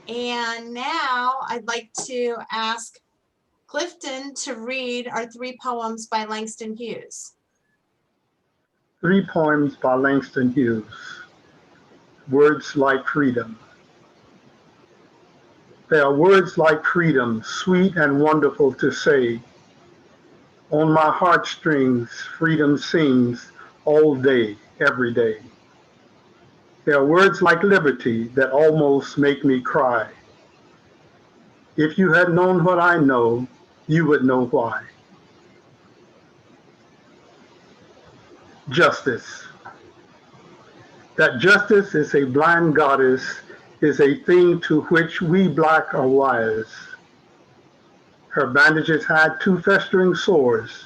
And now I'd like to ask Clifton to read our 3 poems by Langston Hughes. 3 poems by Langston Hughes. Words like freedom. There are words like freedom, sweet and wonderful to say. On my heartstrings, freedom sings all day, every day. There are words like liberty that almost make me cry. If you had known what I know, you would know why. Justice. That justice is a blind goddess is a thing to which we black are wise. Her bandages had 2 festering sores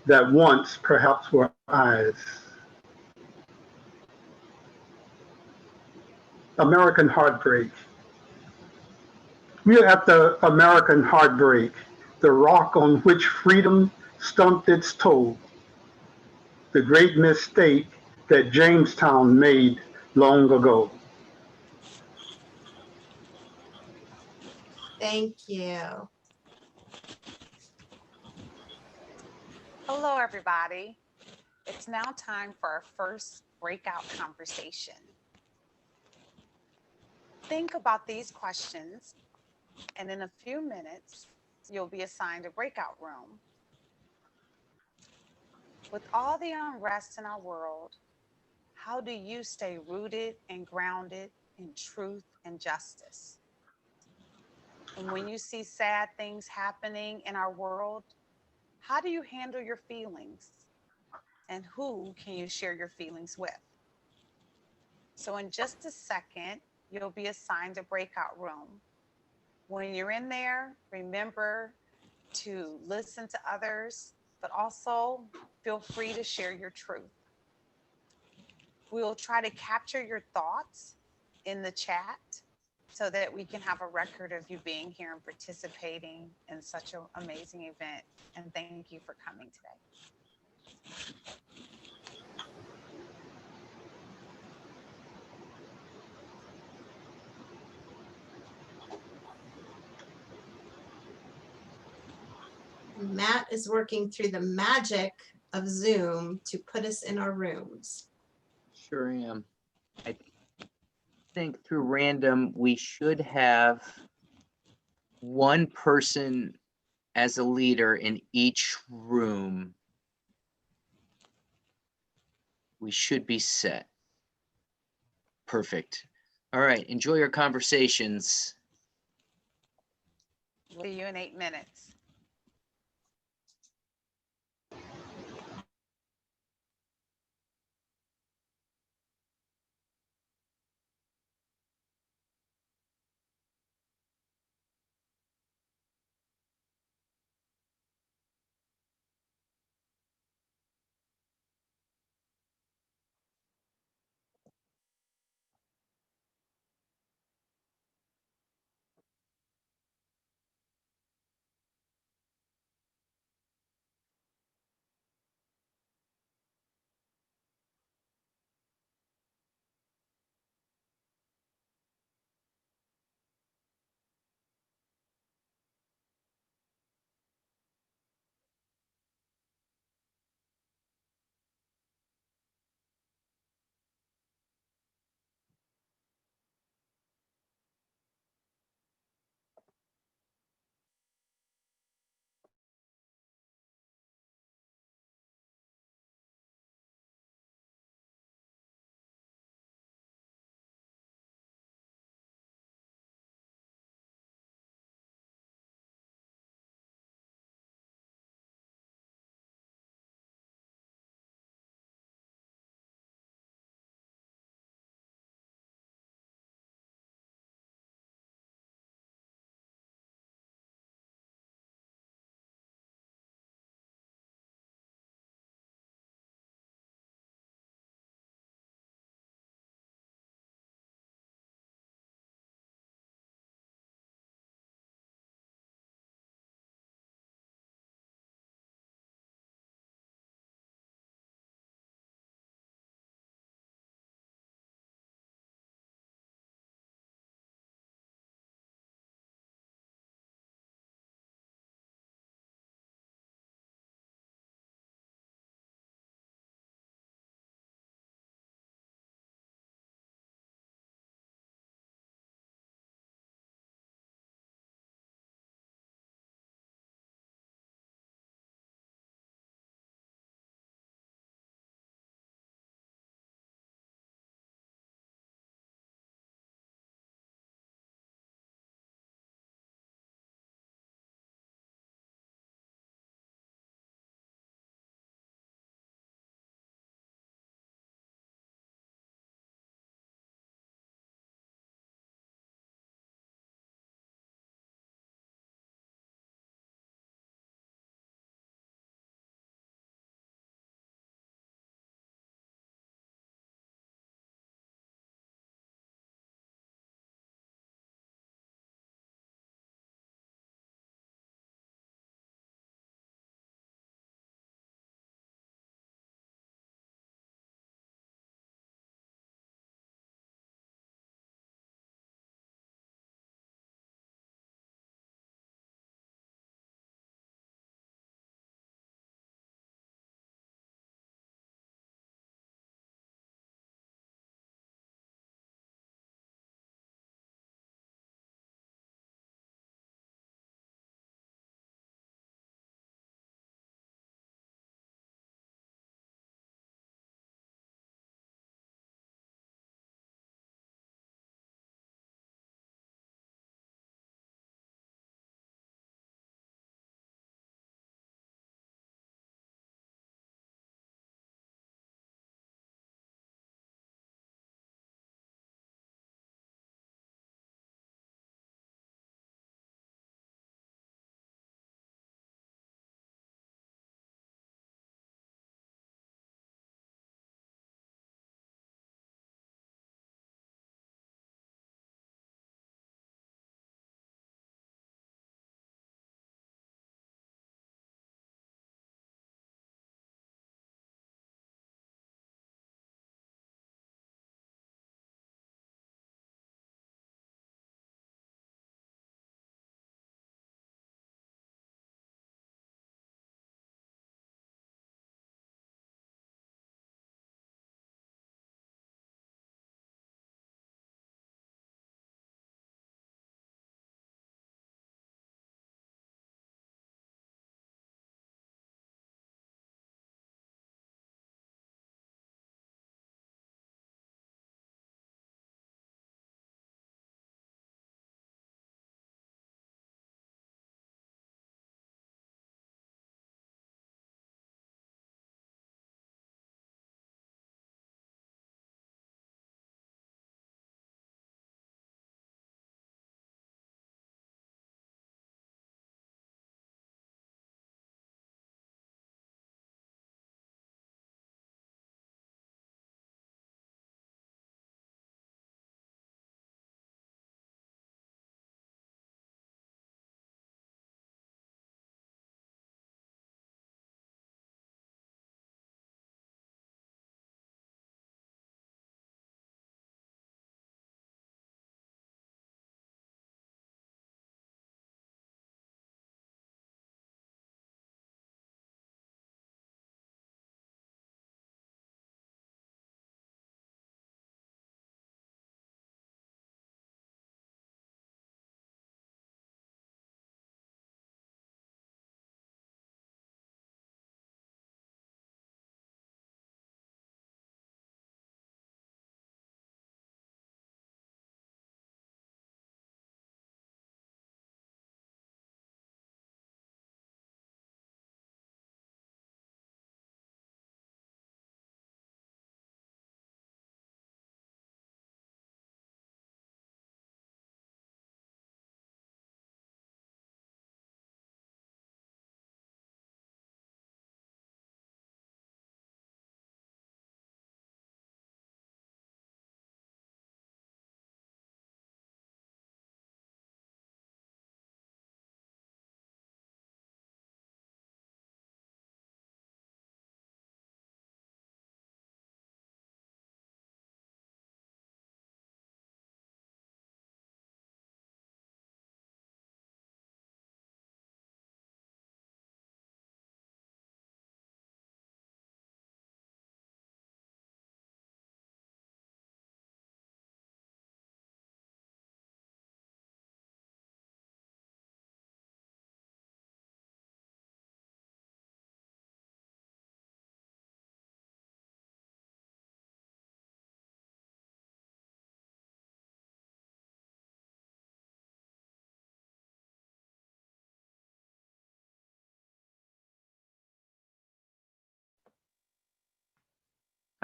that once perhaps were eyes. American heartbreak. We are at the American heartbreak, the rock on which freedom stumped its toe, the great mistake that Jamestown made long ago. Thank you. Hello, everybody. It's now time for our first breakout conversation. Think about these questions, and in a few minutes, you'll be assigned a breakout room. With all the unrest in our world, how do you stay rooted and grounded in truth and justice? And when you see sad things happening in our world, how do you handle your feelings? And who can you share your feelings with? So in just a second, you'll be assigned a breakout room. When you're in there, remember to listen to others, but also feel free to share your truth. We'll try to capture your thoughts in the chat so that we can have a record of you being here and participating in such an amazing event. And thank you for coming today. Matt is working through the magic of Zoom to put us in our rooms. Sure am. I think through random, we should have one person as a leader in each room. We should be set. Perfect. All right, enjoy your conversations. See you in 8 minutes.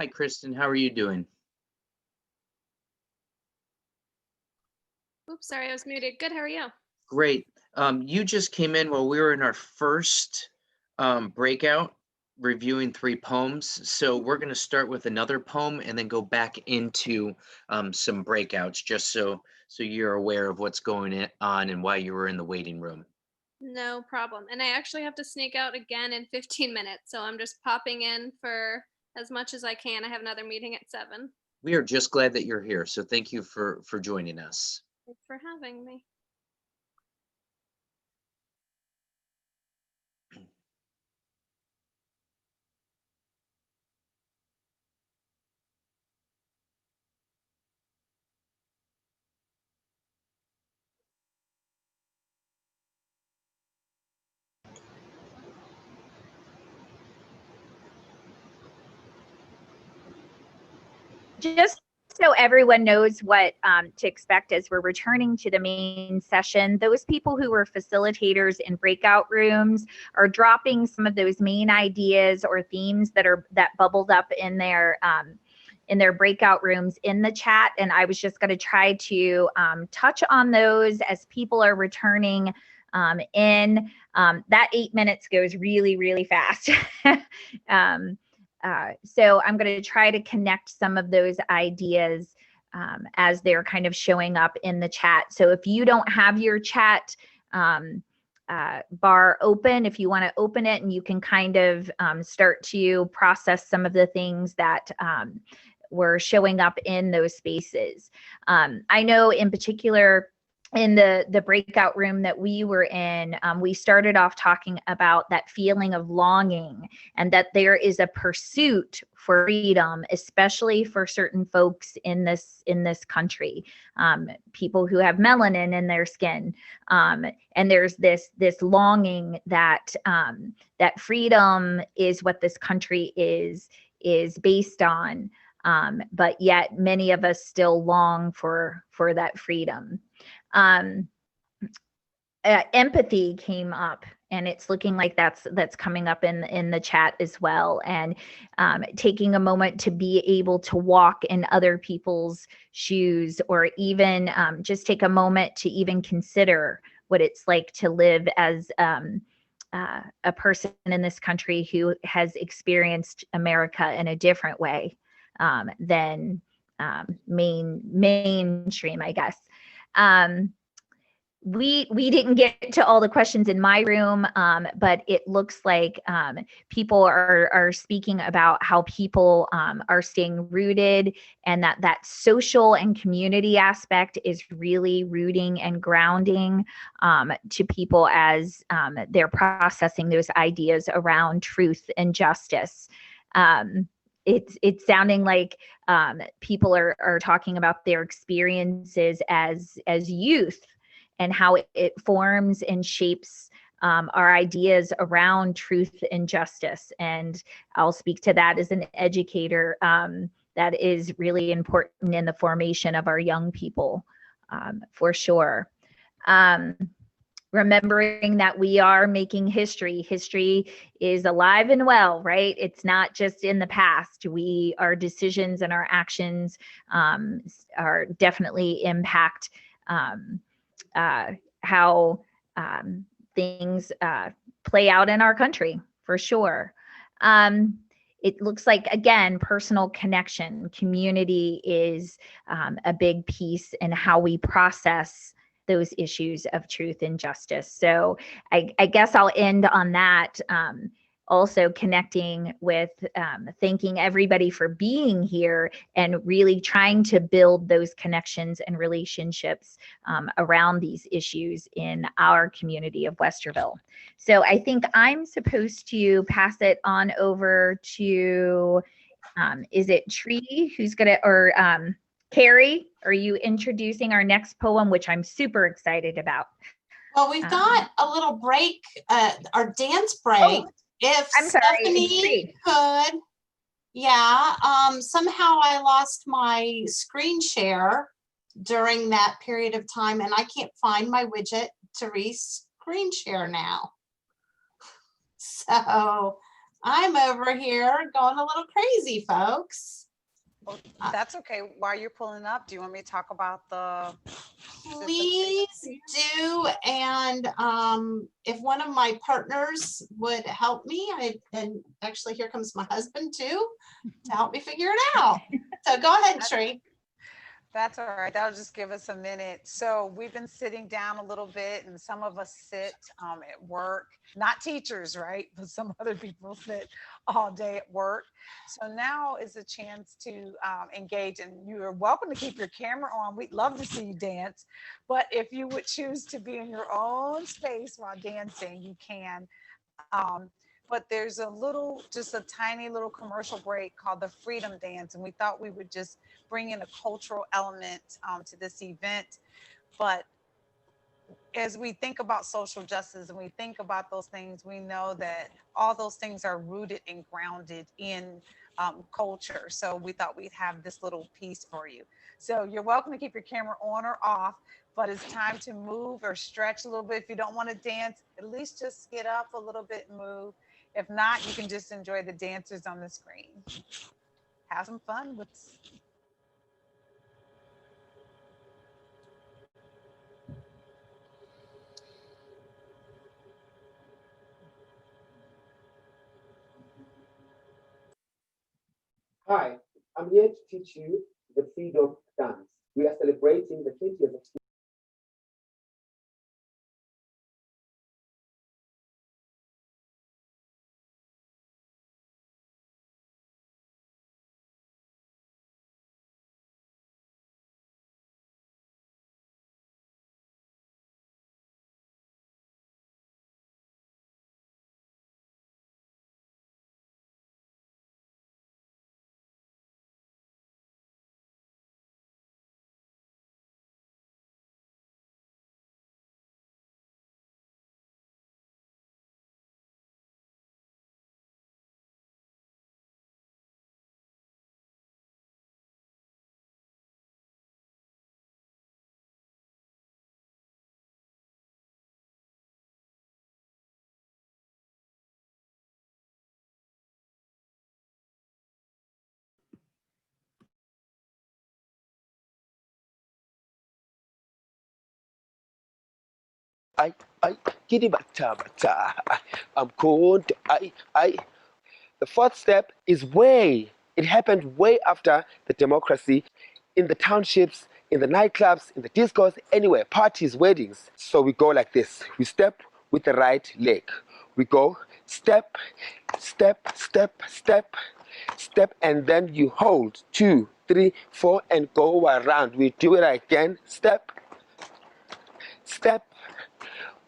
Hi, Kristen. How are you doing? Oops, sorry, I was muted. Good, how are you? Great. You just came in while we were in our first breakout reviewing 3 poems. So we're going to start with another poem and then go back into some breakouts, just so you're aware of what's going on and why you were in the waiting room. No problem. And I actually have to sneak out again in 15 minutes, so I'm just popping in for as much as I can. I have another meeting at 7. We are just glad that you're here. So thank you for joining us. Thanks for having me. Just so everyone knows what to expect as we're returning to the main session, those people who were facilitators in breakout rooms are dropping some of those main ideas or themes that bubbled up in their breakout rooms in the chat. And I was just going to try to touch on those as people are returning in. That 8 minutes goes really, really fast. So I'm going to try to connect some of those ideas as they're kind of showing up in the chat. So if you don't have your chat bar open, if you want to open it, and you can kind of start to process some of the things that were showing up in those spaces. I know in particular, in the breakout room that we were in, we started off talking about that feeling of longing, and that there is a pursuit for freedom, especially for certain folks in this country, people who have melanin in their skin, and there's this longing that that freedom is what this country is based on, but yet many of us still long for that freedom. Empathy came up, and it's looking like that's coming up in the chat as well, and taking a moment to be able to walk in other people's shoes, or even just take a moment to even consider what it's like to live as a person in this country who has experienced America in a different way than mainstream, I guess. We didn't get to all the questions in my room, but it looks like people are speaking about how people are staying rooted, and that social and community aspect is really rooting and grounding to people as they're processing those ideas around truth and justice. It's sounding like people are talking about their experiences as youth, and how it forms and shapes our ideas around truth and justice. And I'll speak to that as an educator. That is really important in the formation of our young people, for sure. Remembering that we are making history. History is alive and well, right? It's not just in the past. Our decisions and our actions are definitely impact how things play out in our country, for sure. It looks like, again, personal connection, community is a big piece in how we process those issues of truth and justice. So I guess I'll end on that. Also connecting with thanking everybody for being here, and really trying to build those connections and relationships around these issues in our community of Westerville. So I think I'm supposed to pass it on over to, is it Tree who's gonna, or Carrie, are you introducing our next poem, which I'm super excited about? Well, we've got a little break, our dance break. If I'm sorry, Stephanie could, yeah, somehow I lost my screen share during that period of time, and I can't find my widget to screen share now. So I'm over here going a little crazy, folks. Oh, that's okay. While you're pulling up, do you want me to talk about the? Please do. And if one of my partners would help me, and actually here comes my husband too, to help me figure it out. So go ahead, Tree. That's all right. That'll just give us a minute. So we've been sitting down a little bit, and some of us sit at work, not teachers, right? But some other people sit all day at work. So now is a chance to engage, and you are welcome to keep your camera on. We'd love to see you dance. But if you would choose to be in your own space while dancing, you can. But there's just a tiny little commercial break called the Freedom Dance. And we thought we would just bring in a cultural element to this event. But as we think about social justice and we think about those things, we know that all those things are rooted and grounded in culture. So we thought we'd have this little piece for you. So you're welcome to keep your camera on or off, but it's time to move or stretch a little bit. If you don't want to dance, at least just get up a little bit and move. If not, you can just enjoy the dancers on the screen. Have some fun with. Hi, I'm here to teach you the freedom dance. We are celebrating the 20th of I, kitty bata bata. I'm cold. The fourth step is way. It happened way after the democracy, in the townships, in the nightclubs, in the discos, anywhere, parties, weddings. So we go like this. We step with the right leg. We go step, step, step, step, step, and then you hold 2, 3, 4, and go around. We do it again. Step, step.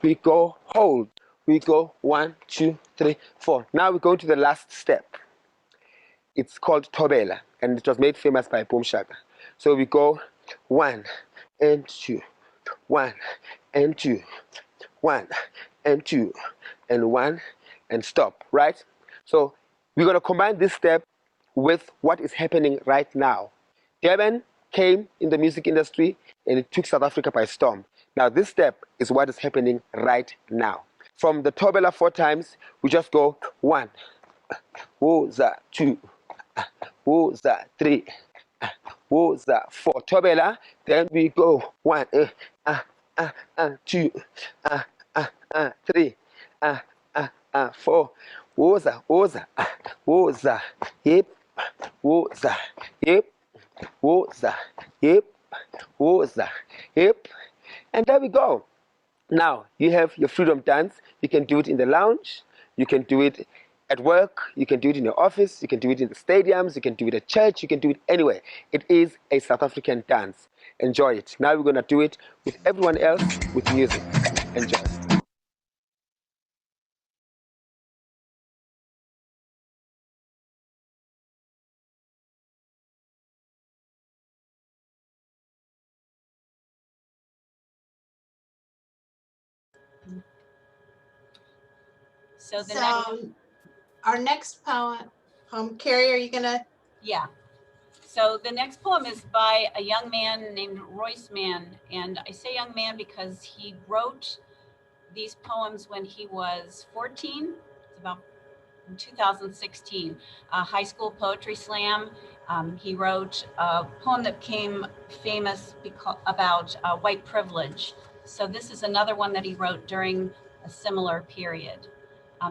We go hold. We go 1, 2, 3, 4. Now we go to the last step. It's called Tobela, and it was made famous by Boom Shaka. So we go 1 and 2, 1 and 2, 1 and 2, and 1 and stop, right? So we're going to combine this step with what is happening right now. Durban came in the music industry and it took South Africa by storm. Now this step is what is happening right now. From the Tobela 4 times, we just go 1, woza 2, woza 3, woza 4. Tobela, then we go 1, 2, 3, 4. Woza, woza, woza, yep, woza, yep, woza, yep, woza, yep. And there we go. Now you have your freedom dance. You can do it in the lounge. You can do it at work. You can do it in your office. You can do it in the stadiums. You can do it at church. You can do it anywhere. It is a South African dance. Enjoy it. Now we're going to do it with everyone else with music. Enjoy. So the So our next poem, Carrie, are you gonna? yeah. So the next poem is by a young man named Royce Mann. And I say young man because he wrote these poems when he was 14. It's about in 2016, a high school poetry slam. He wrote a poem that became famous about white privilege. So this is another one that he wrote during a similar period.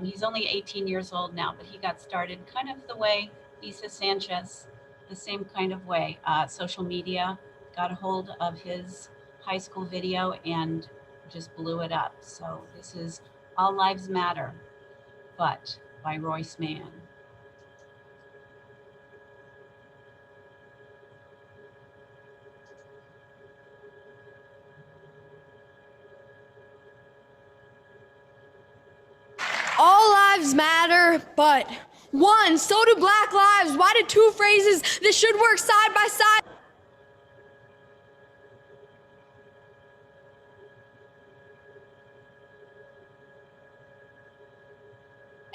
He's only 18 years old now, but he got started kind of the way Isa Sanchez, the same kind of way. Social media got a hold of his high school video and just blew it up. So this is All Lives Matter, but by Royce Mann. All lives matter, but one, so do black lives. Why did two phrases that should work side by side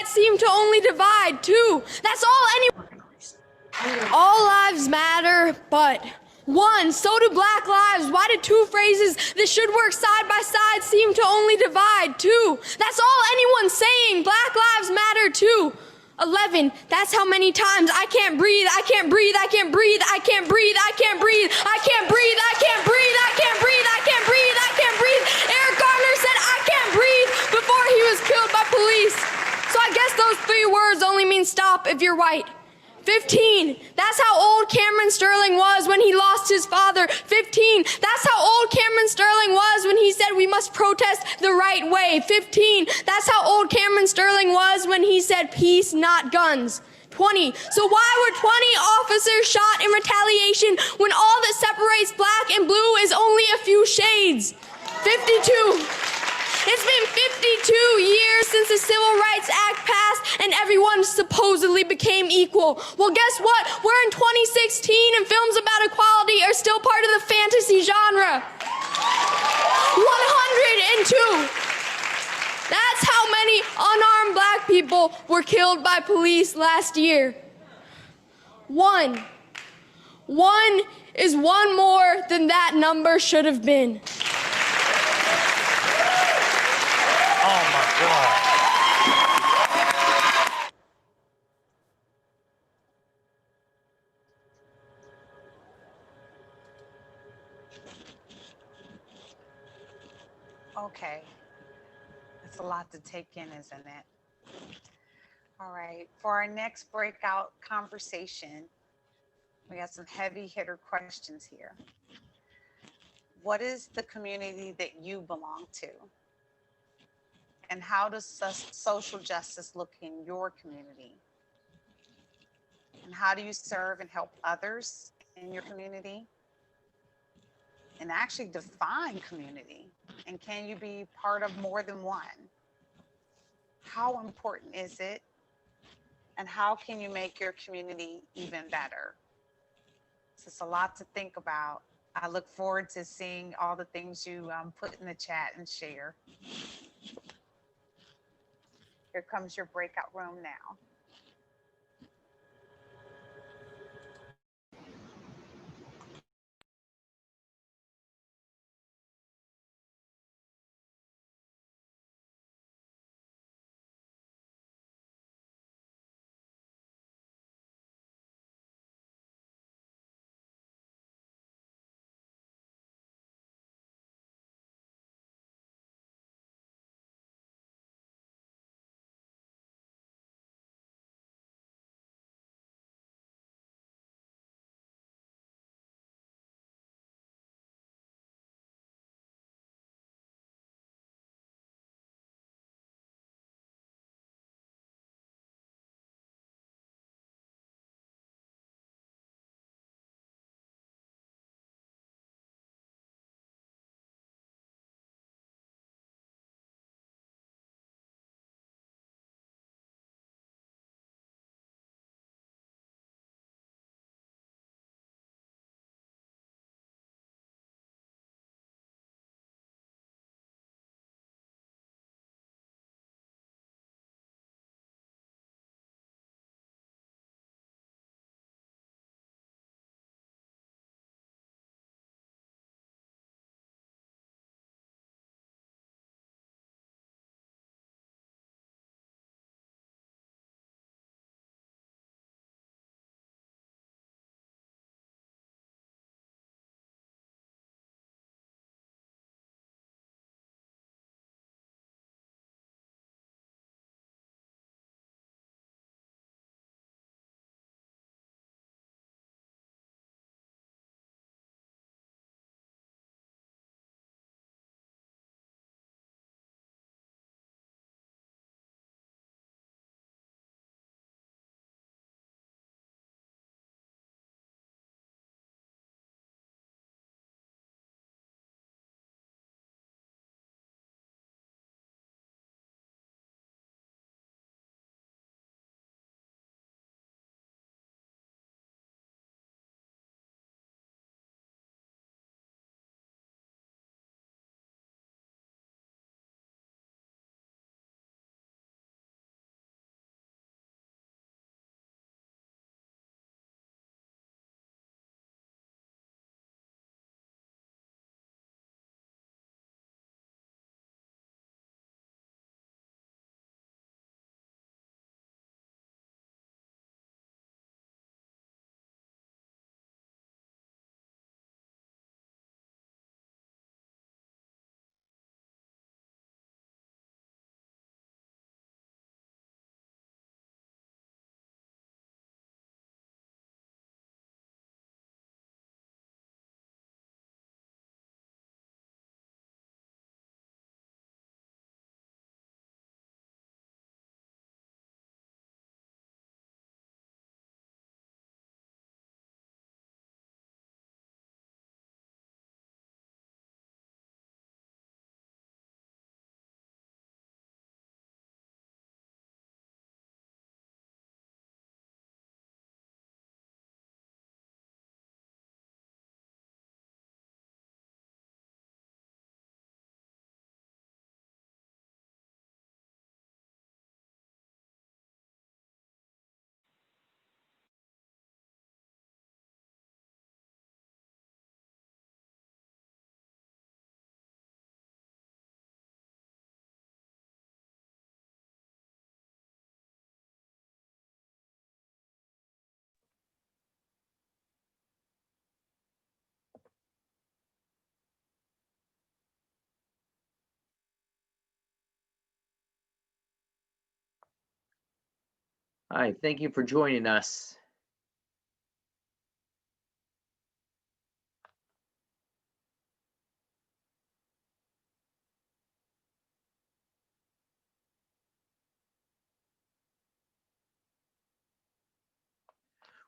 seem to only divide? Two, that's all anyone. All lives matter, but one, so do black lives. Why did two phrases that should work side by side seem to only divide? Two, that's all anyone's saying. Black lives matter too. 11, that's how many times I can't breathe, I can't breathe, I can't breathe, I can't breathe, I can't breathe, I can't breathe, I can't breathe, I can't breathe, I can't breathe, I can't breathe. Eric Garner said I can't breathe before he was killed by police. So I guess those 3 words only mean stop if you're white. 15, that's how old Cameron Sterling was when he lost his father. 15, that's how old Cameron Sterling was when he said we must protest the right way. 15, that's how old Cameron Sterling was when he said peace, not guns. 20, so why were 20 officers shot in retaliation when all that separates black and blue is only a few shades? 52, it's been 52 years since the Civil Rights Act passed and everyone supposedly became equal. Well, guess what? We're in 2016 and films about equality are still part of the fantasy genre. 102. That's how many unarmed black people were killed by police last year. One. One is one more than that number should have been. Oh my God. Okay, that's a lot to take in, isn't it? All right, for our next breakout conversation, we have some heavy hitter questions here. What is the community that you belong to? And how does social justice look in your community? And how do you serve and help others in your community? And actually define community. And can you be part of more than one? How important is it? And how can you make your community even better? So it's a lot to think about. I look forward to seeing all the things you put in the chat and share. Here comes your breakout room now. Hi, thank you for joining us.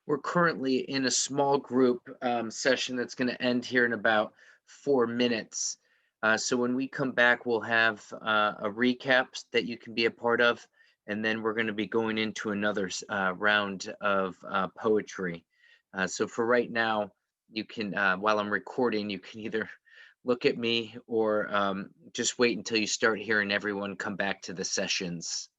We're currently in a small group session that's going to end here in about 4 minutes. So when we come back, we'll have a recap that you can be a part of, and then we're going to be going into another round of poetry. So for right now, you can, while I'm recording, you can either look at me or just wait until you start hearing everyone come back to the sessions.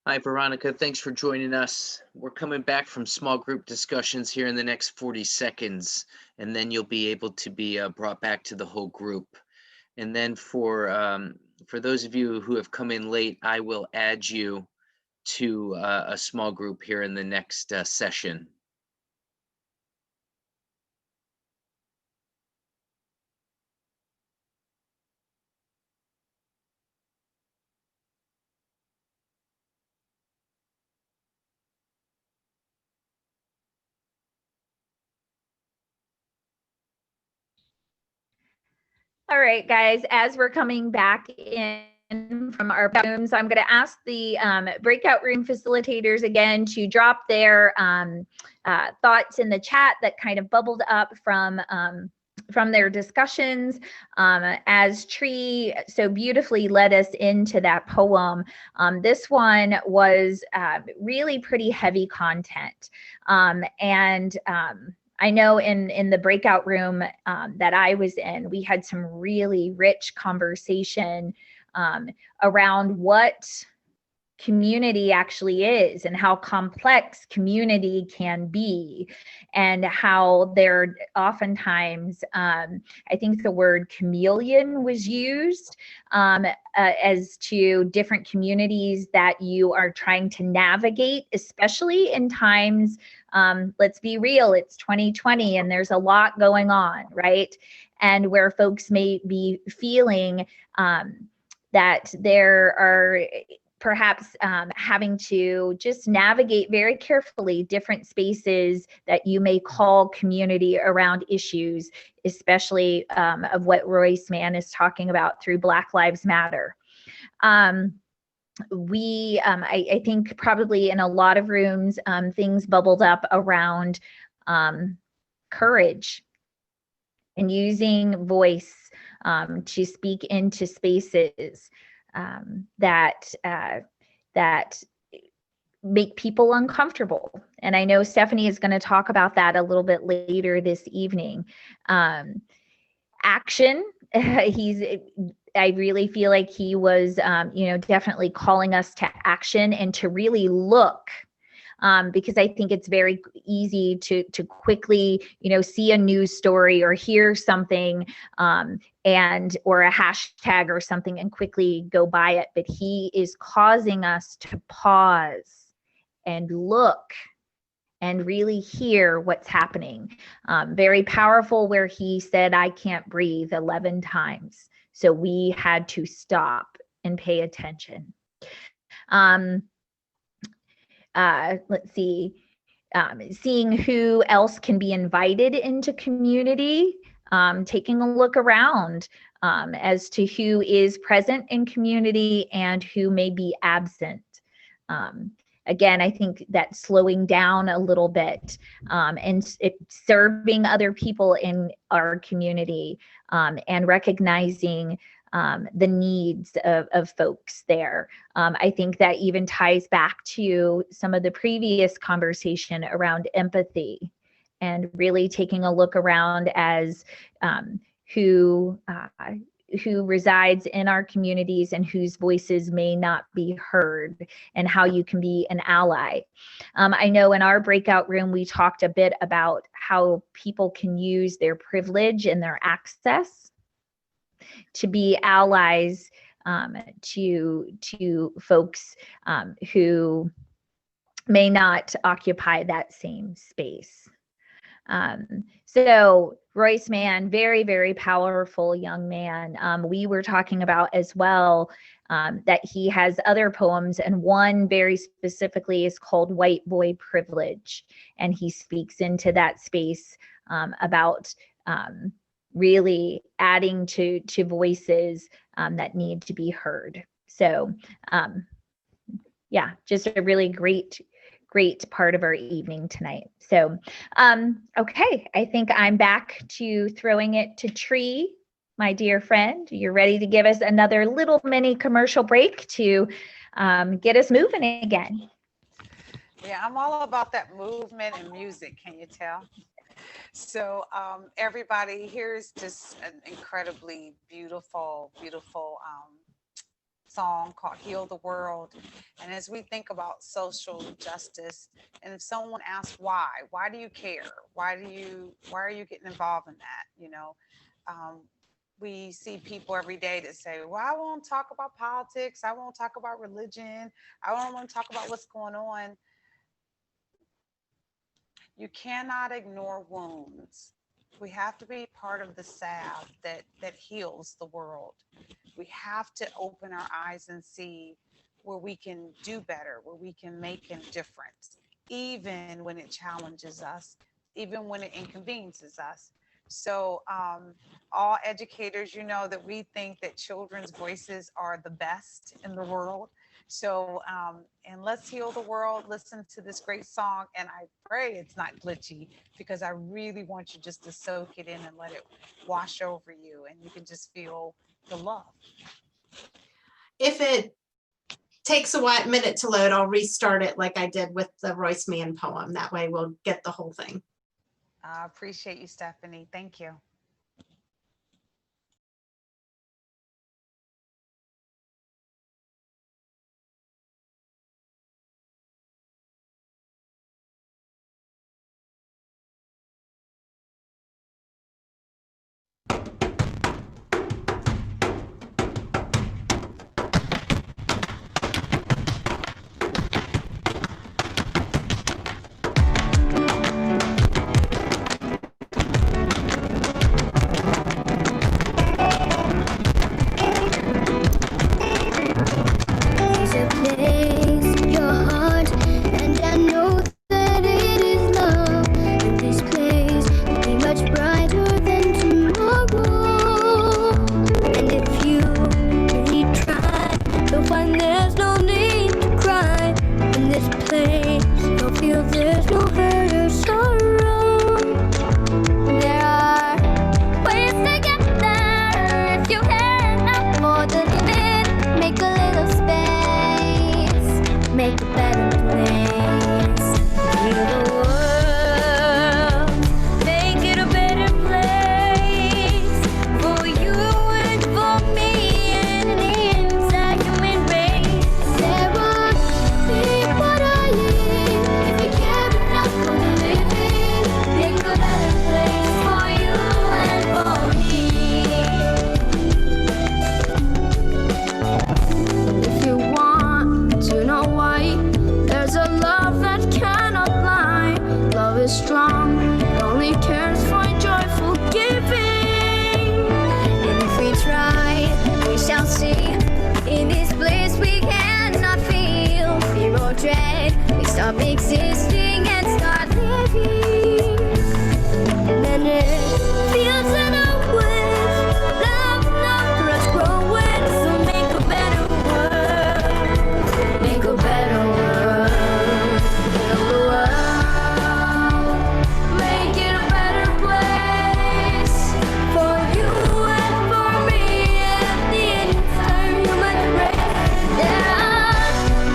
Hi, Veronica. Thanks for joining us. We're coming back from small group discussions here in the next 40 seconds, and then you'll be able to be brought back to the whole group. And then for those of you who have come in late, I will add you to a small group here in the next session. All right, guys, as we're coming back in from our rooms, I'm going to ask the breakout room facilitators again to drop their thoughts in the chat that kind of bubbled up from their discussions, as Tree so beautifully led us into that poem. This one was really pretty heavy content. And I know in the breakout room that I was in, we had some really rich conversation around what community actually is and how complex community can be, and how there oftentimes, I think the word chameleon was used as to different communities that you are trying to navigate, especially in times, let's be real, it's 2020 and there's a lot going on, right? And where folks may be feeling that there are perhaps having to just navigate very carefully different spaces that you may call community around issues, especially of what Royce Mann is talking about through Black Lives Matter. I think probably in a lot of rooms, things bubbled up around courage and using voice to speak into spaces that make people uncomfortable. And I know Stephanie is going to talk about that a little bit later this evening. Action, I really feel like he was, definitely calling us to action and to really look. Because I think it's very easy to quickly, see a news story or hear something or a hashtag or something and quickly go by it. But he is causing us to pause and look and really hear what's happening. Very powerful, where he said, "I can't breathe" 11 times. So we had to stop and pay attention. Let's see, seeing who else can be invited into community, taking a look around as to who is present in community and who may be absent. Again, I think that slowing down a little bit and serving other people in our community and recognizing the needs of folks there. I think that even ties back to some of the previous conversation around empathy and really taking a look around as who resides in our communities and whose voices may not be heard, and how you can be an ally. I know in our breakout room, we talked a bit about how people can use their privilege and their access to be allies to folks who may not occupy that same space. So Royce Mann, very, very powerful young man. We were talking about as well that he has other poems, and one very specifically is called White Boy Privilege. And he speaks into that space about really adding to voices that need to be heard. So yeah, just a really great part of our evening tonight. So okay, I think I'm back to throwing it to Tree, my dear friend. You're ready to give us another little mini commercial break to get us moving again. Yeah, I'm all about that movement and music, can you tell? So everybody, here's just an incredibly beautiful song called Heal the World. And as we think about social justice, and if someone asks why do you care? Why are you getting involved in that? We see people every day that say, well, I won't talk about politics. I won't talk about religion. I don't want to talk about what's going on. You cannot ignore wounds. We have to be part of the salve that heals the world. We have to open our eyes and see where we can do better, where we can make a difference, even when it challenges us, even when it inconveniences us. So all educators, you know that we think that children's voices are the best in the world. So, and let's heal the world. Listen to this great song. And I pray it's not glitchy, because I really want you just to soak it in and let it wash over you. And you can just feel the love. If it takes a minute to load, I'll restart it like I did with the Royce Mann poem. That way we'll get the whole thing. I appreciate you, Stephanie. Thank you. There's a place in your heart, and I know that it is love. And this place will be much brighter than tomorrow. And if you really try, you'll find there's no need to cry. In this place, you'll feel there's no hurt or sorrow. There are ways to get there if you care enough for the living. Make a little space, make a better place. Heal the world, make it a better place for you and for me and the entire human race. There are people dying if you care enough for the living. Make a better place for you and for me. If you want to know why, there's a love that cannot lie. Love is strong, it only cares for joyful giving. And if we try, we shall see. In this place we cannot feel fear or dread. We stop existing and start living. And then it feels in our ways. Love, love, let's grow it. So make a better world. Make a better world. Heal the world. Make it a better place for you and for me and the entire human race. There are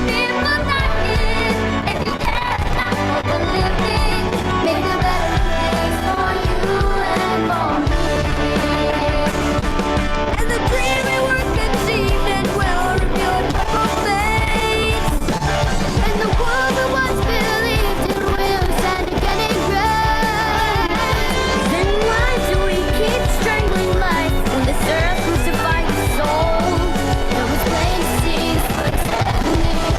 people dying if you care enough for the living. Make a better place for you and for me. And the dream we were conceived will reveal its purple face. And the world that once believed in will stand again in grace. Then why do we keep strangling life when this earth crucified the soul? That was plain to see, but it's happening.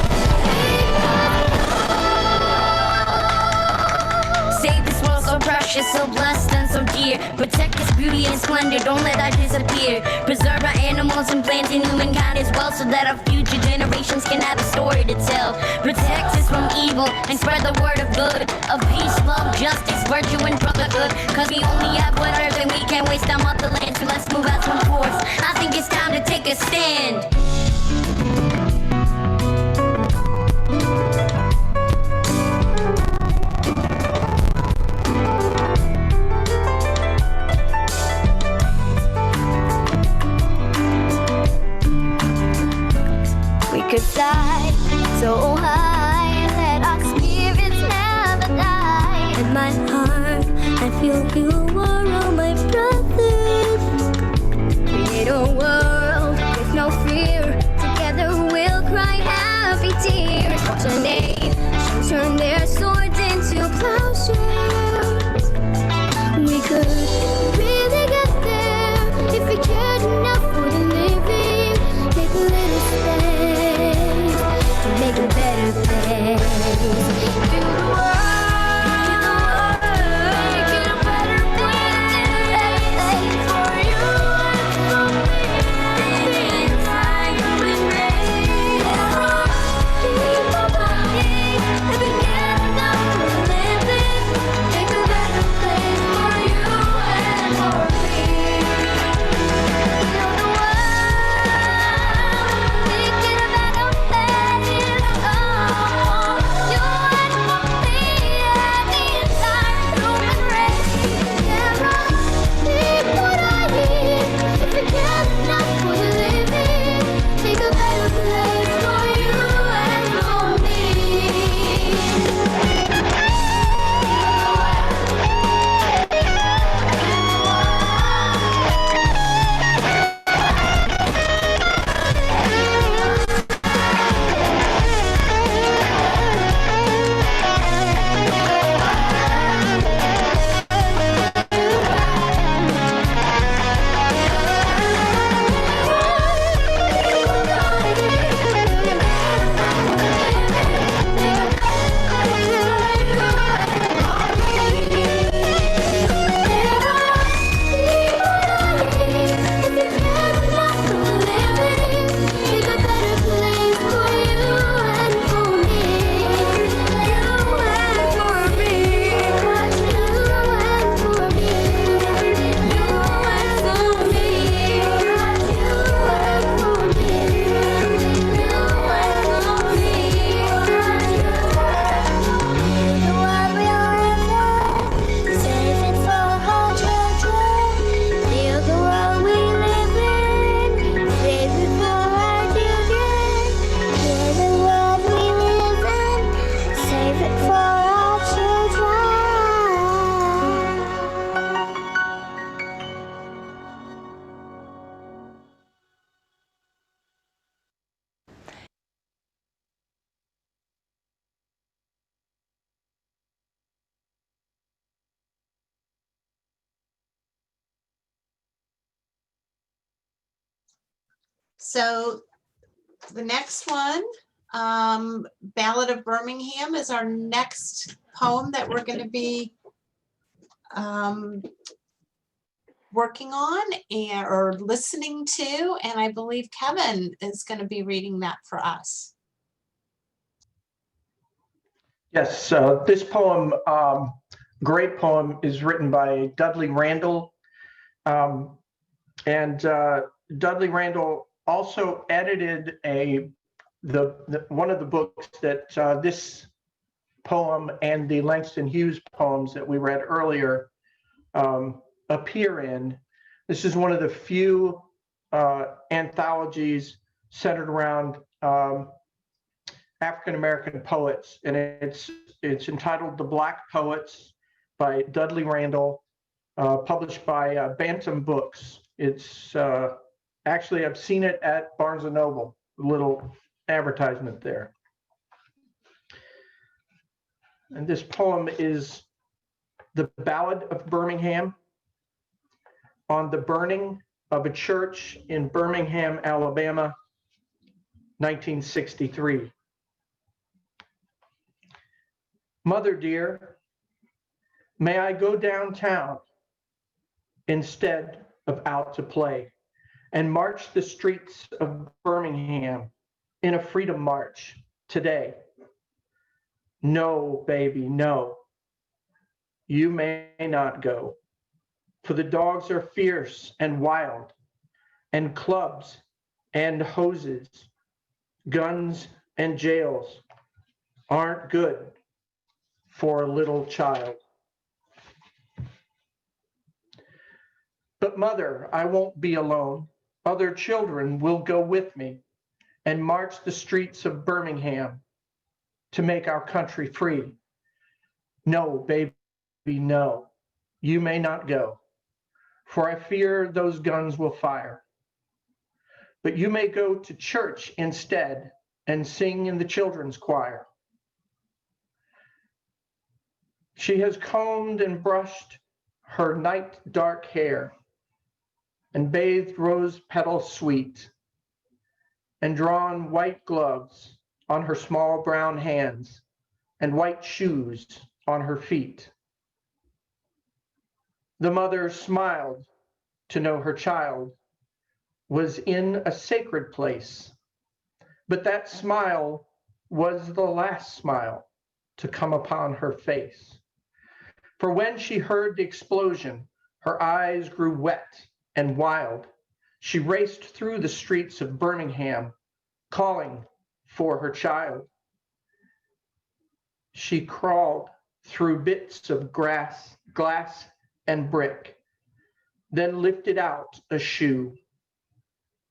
Save this world so precious, so blessed and so dear. Protect its beauty and splendor, don't let that disappear. Preserve our animals and plants and humankind as well, so that our future generations can have a story to tell. Protect us from evil and spread the word of good, of peace, love, justice, virtue, and brotherhood. Cause we only have one earth and we can't waste our motherland, so let's move as one force. I think it's time to take a stand. We could fly so high and let our spirits never die. In my heart, I feel you are all my brothers. Create a world with no fear. Together we'll cry happy tears. Watch a nation turn their swords into plowshares. We could really get there if we cared enough for the living. Make a little space to make a better place. Do the world, make it a better place for you and for me and the entire human race. People dying if we cared enough for the living. So the next one, Ballad of Birmingham, is our next poem that we're going to be working on or listening to, and I believe Kevin is going to be reading that for us. Yes, this poem, great poem, is written by Dudley Randall. And Dudley Randall also edited one of the books that this poem and the Langston Hughes poems that we read earlier appear in. This is one of the few anthologies centered around African-American poets, and it's entitled The Black Poets by Dudley Randall, published by Bantam Books. It's actually, I've seen it at Barnes & Noble, a little advertisement there. And this poem is The Ballad of Birmingham, on the burning of a church in Birmingham, Alabama, 1963. Mother dear, may I go downtown instead of out to play and march the streets of Birmingham in a freedom march today? No, baby, no. You may not go, for the dogs are fierce and wild, and clubs and hoses, guns and jails aren't good for a little child. But mother, I won't be alone. Other children will go with me and march the streets of Birmingham to make our country free. No, baby, no, you may not go, for I fear those guns will fire. But you may go to church instead and sing in the children's choir. She has combed and brushed her night dark hair and bathed rose petals sweet and drawn white gloves on her small brown hands and white shoes on her feet. The mother smiled to know her child was in a sacred place, but that smile was the last smile to come upon her face. For when she heard the explosion, her eyes grew wet and wild. She raced through the streets of Birmingham, calling for her child. She crawled through bits of glass and brick, then lifted out a shoe.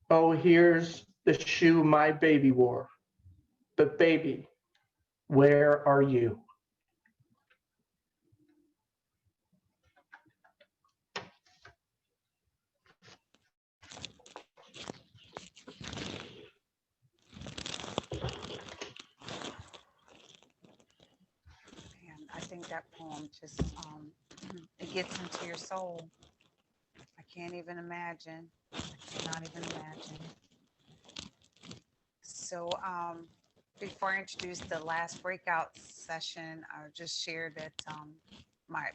Oh, here's the shoe my baby wore. But baby, where are you? And I think that poem just, it gets into your soul. I can't even imagine. I cannot even imagine. So before I introduce the last breakout session, I'll just share that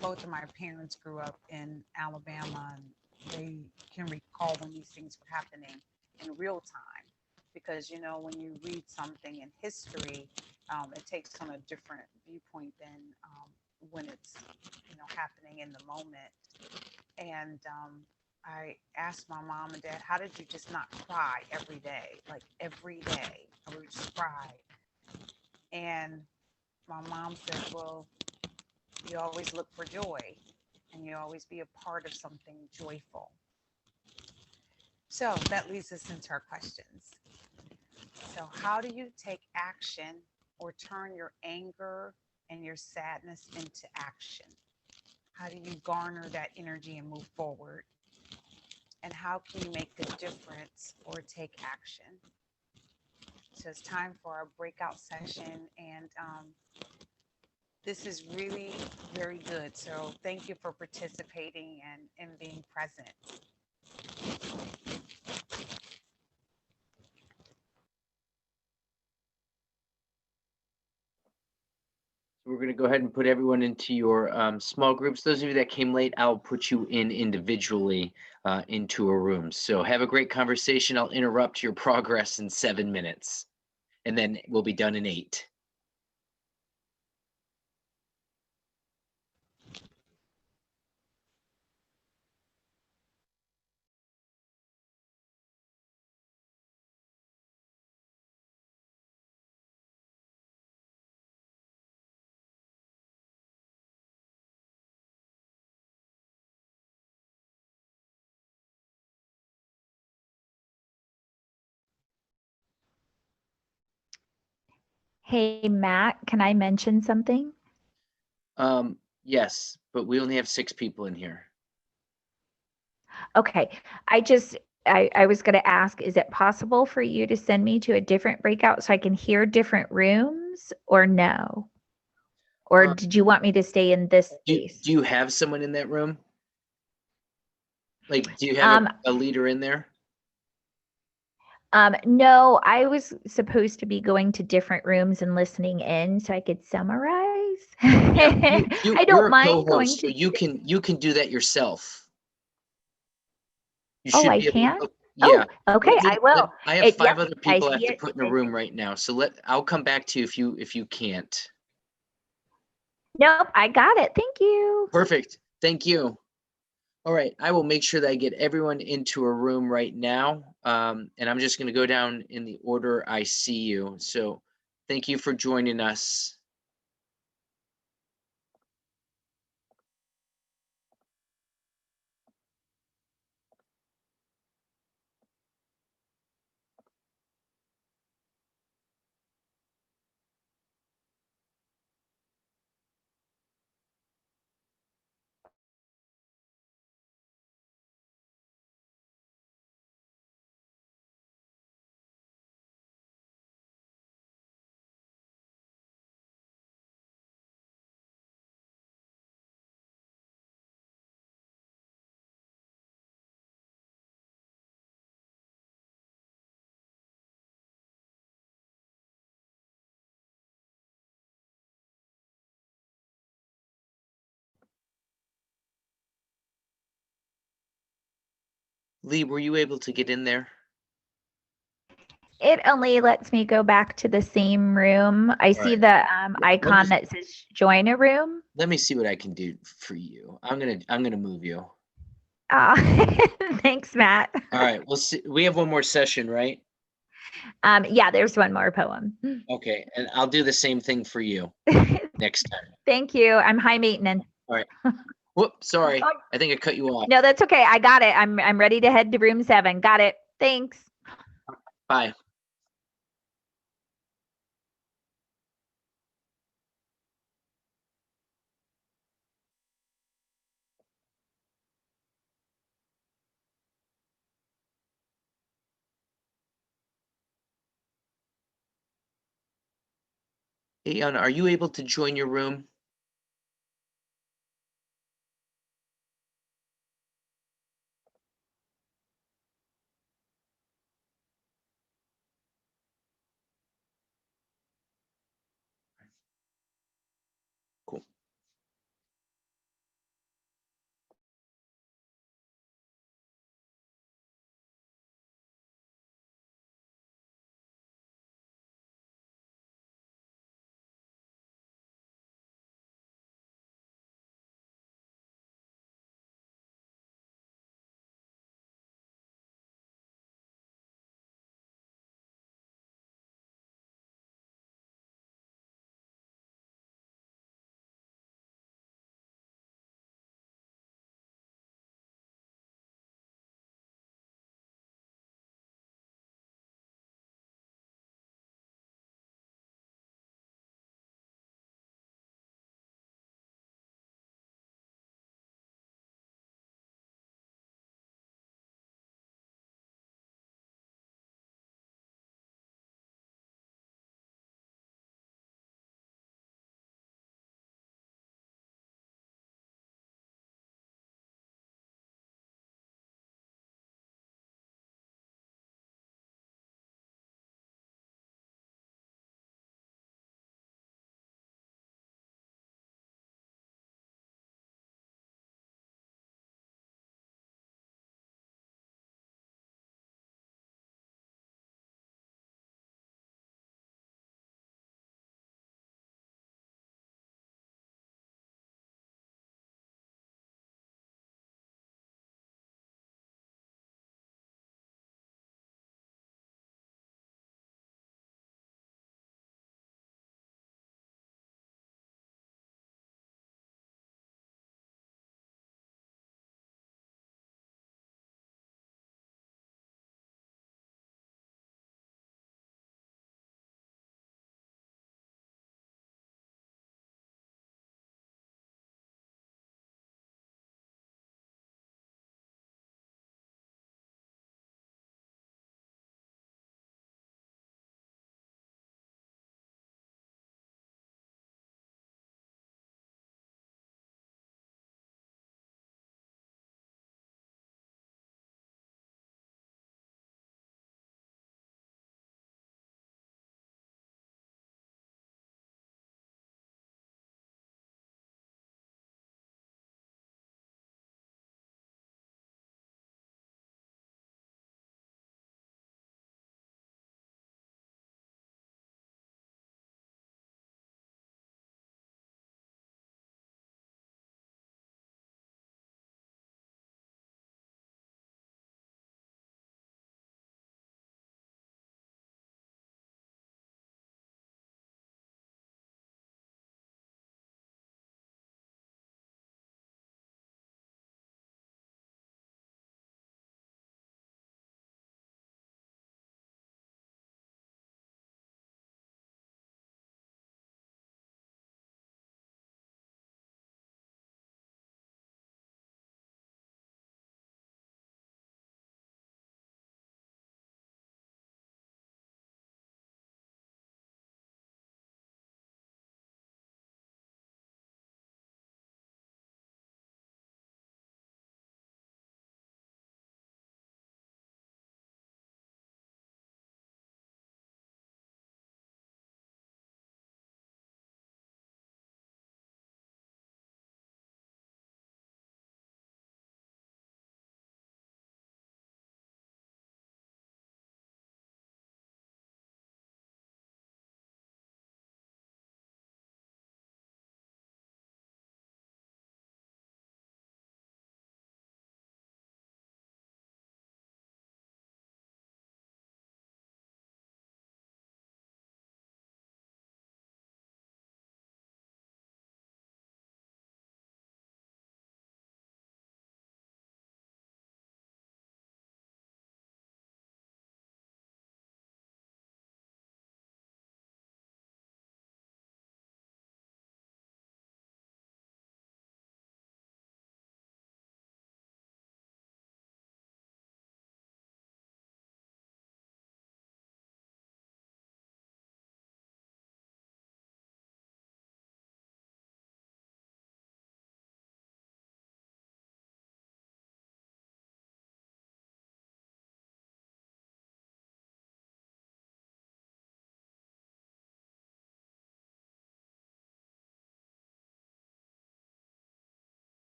both of my parents grew up in Alabama, and they can recall when these things were happening in real time. Because, you know, when you read something in history, it takes on a different viewpoint than when it's, you know, happening in the moment. And I asked my mom and dad, how did you just not cry every day? Like every day, I would just cry. And my mom said, well, you always look for joy and you always be a part of something joyful. So that leads us into our questions. So how do you take action or turn your anger and your sadness into action? How do you garner that energy and move forward? And how can you make a difference or take action? So it's time for our breakout session, and this is really very good. So thank you for participating and being present. going to go ahead and put everyone into your small groups. Those of you that came late, I'll put you in individually into a room. So have a great conversation. I'll interrupt your progress in 7 minutes, and then we'll be done in 8. Hey, Matt, can I mention something? Yes, but we only have 6 people in here. Okay, I was going to ask, is it possible for you to send me to a different breakout so I can hear different rooms, or no? Or did you want me to stay in this space? Do you have someone in that room? Like, do you have a leader in there? No, I was supposed to be going to different rooms and listening in so I could summarize. Yeah, I you're don't a mind going co-host, so to. you can do that yourself. You Oh, should I be able can? to, yeah. Oh, okay, I will. I have 5 Yep, other I people I have see to it. put in a room right now, so I'll come back to you if you can't. Nope, I got it. Thank you. Perfect. Thank you. All right, I will make sure that I get everyone into a room right now. And I'm just going to go down in the order I see you. So thank you for joining us. Lee, were you able to get in there? It only lets me go back to the same room. I see right. the icon that says join a room. Let me see what I can do for you. I'm gonna move you. Thanks, Matt. All right, we'll see. We have one more session, right? Yeah, there's one more poem. Okay, and I'll do the same thing for you next time. Thank you. I'm high maintenance. All right. Whoop, sorry. I think I cut you off. No, that's okay. I got it. I'm ready to head to room 7. Got it. Thanks. Bye. Hey, Anna, are you able to join your room? Cool.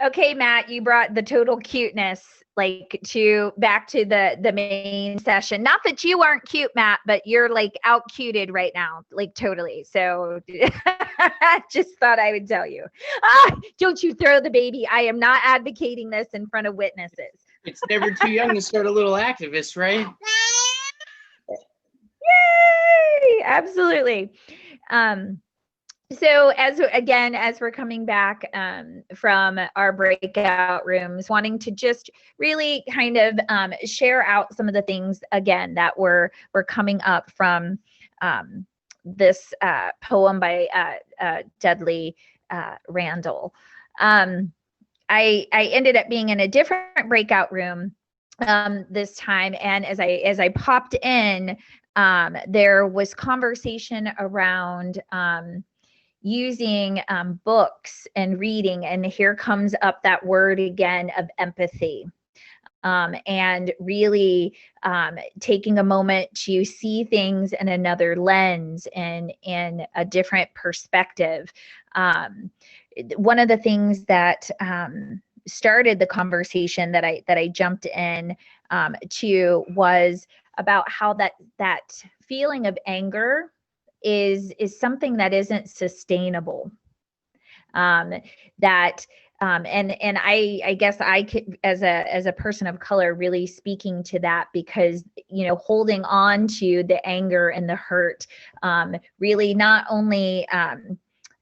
Okay, Matt, you brought the total cuteness like back to the main session. Not that you aren't cute, Matt, but you're like out cuted right now, like totally. So just thought I would tell you. Don't you throw the baby. I am not advocating this in front of witnesses. It's never too young to start a little activist, right? Yay! Absolutely. So as we're coming back from our breakout rooms, wanting to just really kind of share out some of the things again that were coming up from this poem by Dudley Randall. I ended up being in a different breakout room this time, and as I popped in, there was conversation around using books and reading, and here comes up that word again of empathy, and really taking a moment to see things in another lens and in a different perspective. One of the things that started the conversation that I jumped in to was about how that feeling of anger is something that isn't sustainable. And I guess I could, as a person of color, really speaking to that, because holding on to the anger and the hurt really not only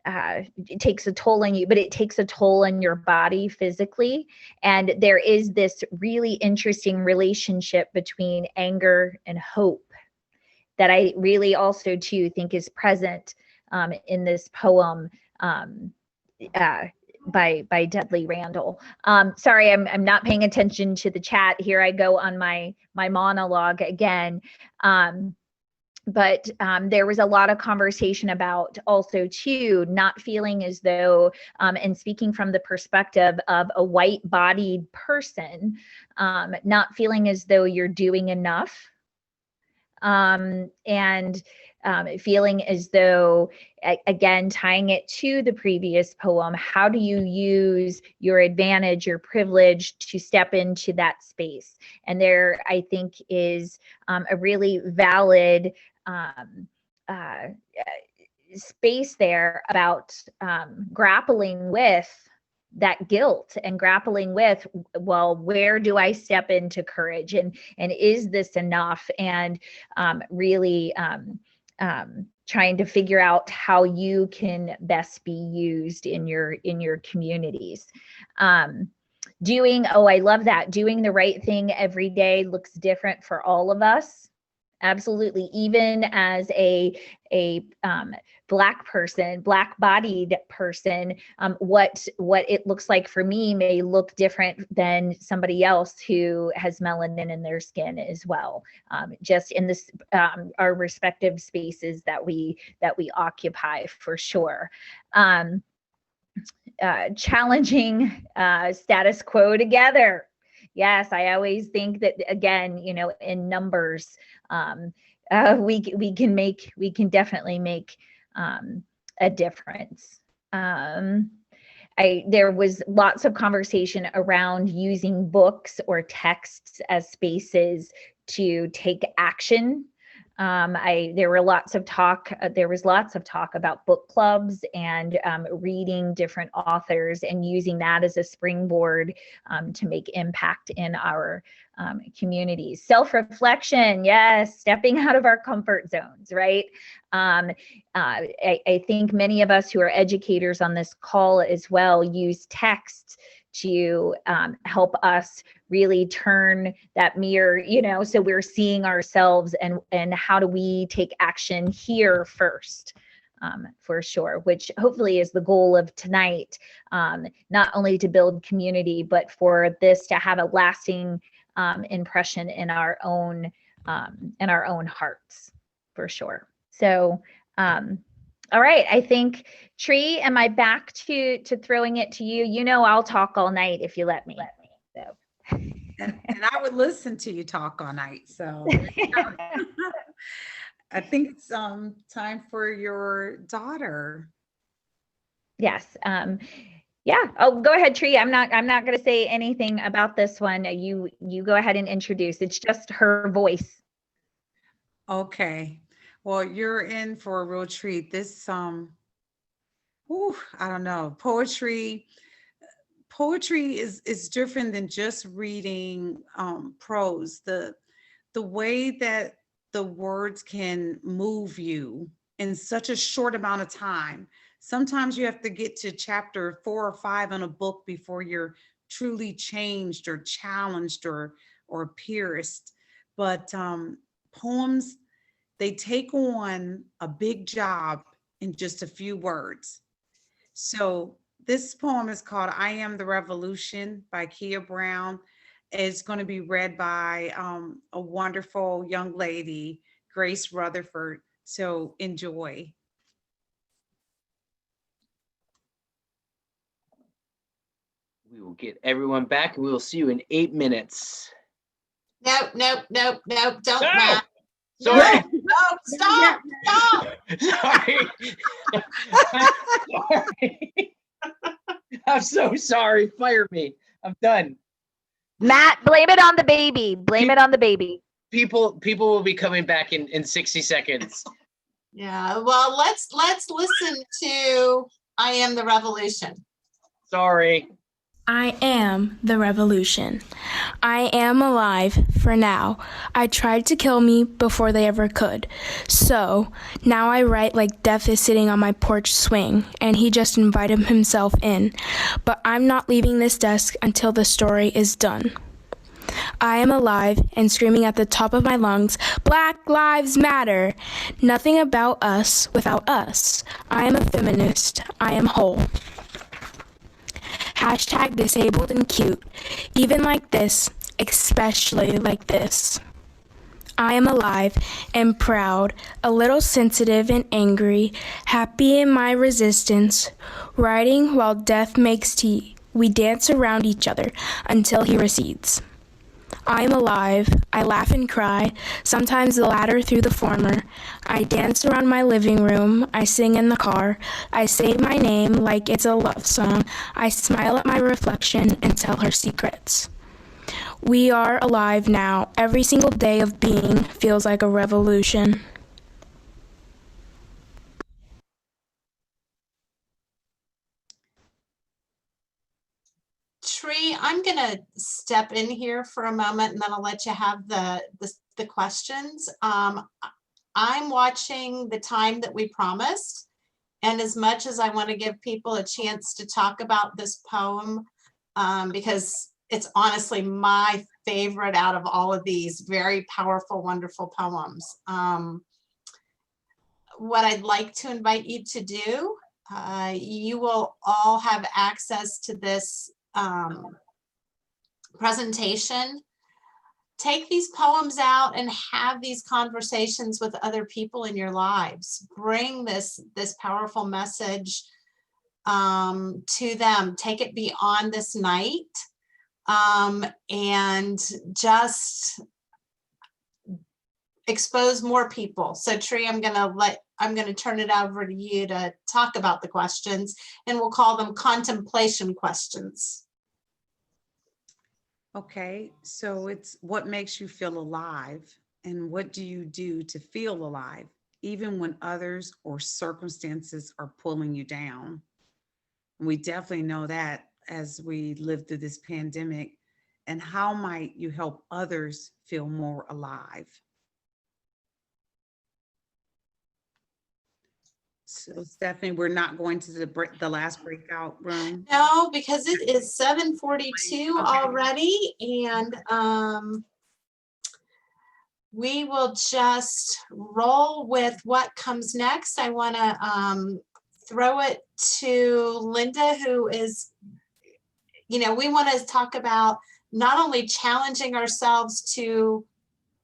it takes a toll on you, but it takes a toll on your body physically. And there is this really interesting relationship between anger and hope that I really also too think is present in this poem by Dudley Randall. Sorry, I'm not paying attention to the chat. Here I go on my monologue again. But there was a lot of conversation about also too not feeling as though, and speaking from the perspective of a white-bodied person, not feeling as though you're doing enough. And feeling as though, again, tying it to the previous poem, how do you use your advantage, your privilege to step into that space? And there, I think, is a really valid space there about grappling with that guilt and grappling with, well, where do I step into courage, and is this enough? And really trying to figure out how you can best be used in your communities. I love that. Doing the right thing every day looks different for all of us. Absolutely. Even as a Black person, Black-bodied person, what it looks like for me may look different than somebody else who has melanin in their skin as well. Just in this our respective spaces that we occupy, for sure. Challenging status quo together. Yes, I always think that, again, in numbers, we can definitely make a difference. There was lots of conversation around using books or texts as spaces to take action. There was lots of talk about book clubs and reading different authors and using that as a springboard to make impact in our communities. Self-reflection, yes, stepping out of our comfort zones, right? I think many of us who are educators on this call as well use text to help us really turn that mirror, so we're seeing ourselves and how do we take action here first, for sure, which hopefully is the goal of tonight, not only to build community, but for this to have a lasting impression in our own hearts, for sure. So, all right, I think, Tree, am I back to throwing it to you? I'll talk all night if you let me. So. And I would listen to you talk all night. So I think it's time for your daughter. Yes. Yeah. Oh, go ahead, Tree. I'm not going to say anything about this one. You go ahead and introduce. It's just her voice. Okay. Well, you're in for a real treat. This, I don't know. Poetry is different than just reading prose. The way that the words can move you in such a short amount of time. Sometimes you have to get to chapter 4 or 5 in a book before you're truly changed or challenged or pierced. But poems, they take on a big job in just a few words. So this poem is called I Am the Revolution by Kia Brown. It's going to be read by a wonderful young lady, Grace Rutherford. So enjoy. We will get everyone back and we will see you in 8 minutes. Nope. Don't, No! Matt. Sorry. No, stop. Sorry. Sorry. I'm so sorry. Fire me. I'm done. Matt, blame it on the baby. Blame it on the baby. People will be coming back in 60 seconds. Yeah, well, let's listen to I Am the Revolution. Sorry. I am the revolution. I am alive for now. I tried to kill me before they ever could. So now I write like death is sitting on my porch swing and he just invited himself in. But I'm not leaving this desk until the story is done. I am alive and screaming at the top of my lungs, Black Lives Matter. Nothing about us without us. I am a feminist. I am whole. Hashtag disabled and cute. Even like this, especially like this. I am alive and proud, a little sensitive and angry, happy in my resistance, riding while death makes tea. We dance around each other until he recedes. I am alive, I laugh and cry, sometimes the latter through the former. I dance around my living room, I sing in the car, I say my name like it's a love song, I smile at my reflection and tell her secrets. We are alive now, every single day of being feels like a revolution. Tree, I'm gonna step in here for a moment and then I'll let you have the questions. I'm watching the time that we promised. And as much as I want to give people a chance to talk about this poem, because it's honestly my favorite out of all of these very powerful, wonderful poems. What I'd like to invite you to do, you will all have access to this presentation. Take these poems out and have these conversations with other people in your lives. Bring this powerful message to them. Take it beyond this night and just expose more people. So Tree, I'm gonna turn it over to you to talk about the questions, and we'll call them contemplation questions. Okay, so it's what makes you feel alive and what do you do to feel alive, even when others or circumstances are pulling you down? We definitely know that as we live through this pandemic. And how might you help others feel more alive? So Stephanie, we're not going to the last breakout room. No, because it is 7:42 already, and we will just roll with what comes next. I want to throw it to Linda, who is, we want to talk about not only challenging ourselves to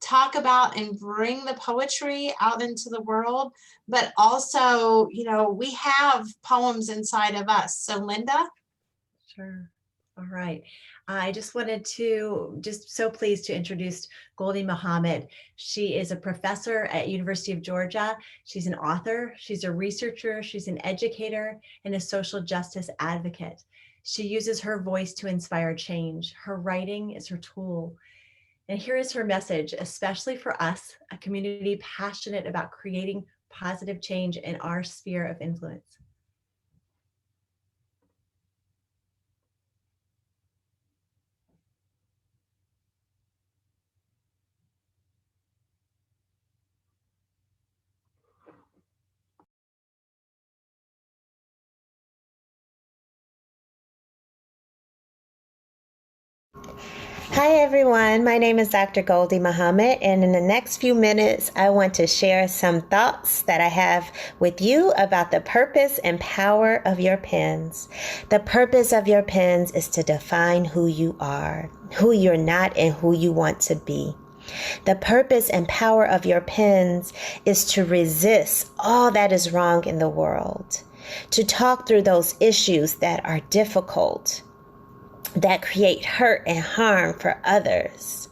talk about and bring the poetry out into the world, but also, we have poems inside of us. So Linda? Sure. All right. I just wanted to, so pleased to introduce Goldie Muhammad. She is a professor at University of Georgia. She's an author, she's a researcher, she's an educator, and a social justice advocate. She uses her voice to inspire change. Her writing is her tool. And here is her message, especially for us, a community passionate about creating positive change in our sphere of influence. Hi everyone, my name is Dr. Goldie Muhammad, and in the next few minutes I want to share some thoughts that I have with you about the purpose and power of your pens. The purpose of your pens is to define who you are, who you're not, and who you want to be. The purpose and power of your pens is to resist all that is wrong in the world, to talk through those issues that are difficult, that create hurt and harm for others.